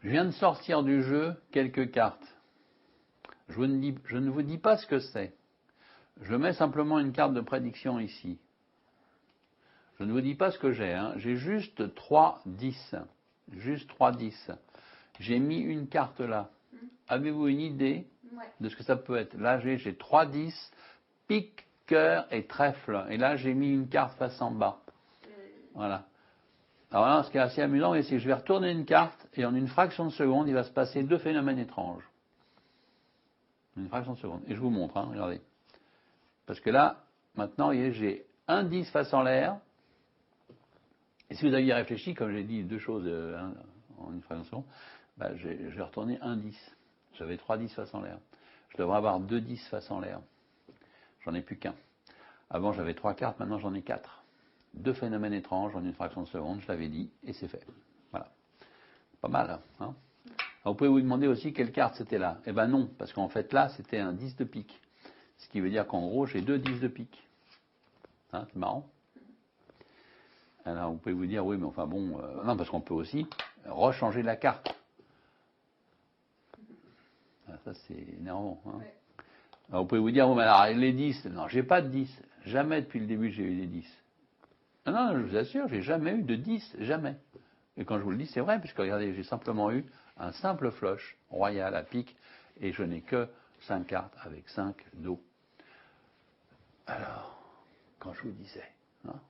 Je viens de sortir du jeu quelques cartes. Je ne vous dis pas ce que c'est. Je mets simplement une carte de prédiction ici. Je ne vous dis pas ce que j'ai. Hein. J'ai juste 3 10. Juste 3 10. J'ai mis une carte là. Avez-vous une idée de ce que ça peut être? Là, j'ai 3 10, pique, cœur et trèfle. Et là, j'ai mis une carte face en bas. Voilà. Alors là, ce qui est assez amusant, c'est que je vais retourner une carte et en une fraction de seconde, il va se passer deux phénomènes étranges. Une fraction de seconde. Et je vous montre, hein, regardez. Parce que là, maintenant, vous voyez, j'ai un 10 face en l'air. Et si vous aviez réfléchi, comme j'ai dit deux choses en une fraction de seconde, bah, j'ai retourné un 10. J'avais 3 10 face en l'air. Je devrais avoir 2 10 face en l'air. J'en ai plus qu'un. Avant, j'avais 3 cartes, maintenant j'en ai 4. Deux phénomènes étranges en une fraction de seconde, je l'avais dit, et c'est fait. Voilà. Pas mal, hein. Alors, vous pouvez vous demander aussi quelle carte c'était là. Eh ben non, parce qu'en fait là, c'était un 10 de pique. Ce qui veut dire qu'en gros, j'ai 2 10 de pique. Hein, c'est marrant. Alors, vous pouvez vous dire, oui, mais enfin bon, non, parce qu'on peut aussi rechanger la carte. Ah, ça, c'est énervant. Hein. Ouais. Alors, vous pouvez vous dire, bon, mais alors, les 10, non, j'ai pas de 10. Jamais depuis le début, j'ai eu des 10. Non, je vous assure, j'ai jamais eu de 10, jamais. Et quand je vous le dis, c'est vrai, puisque regardez, j'ai simplement eu un simple flush royal à pique, et je n'ai que 5 cartes avec 5 dos. Alors, quand je vous disais, hein,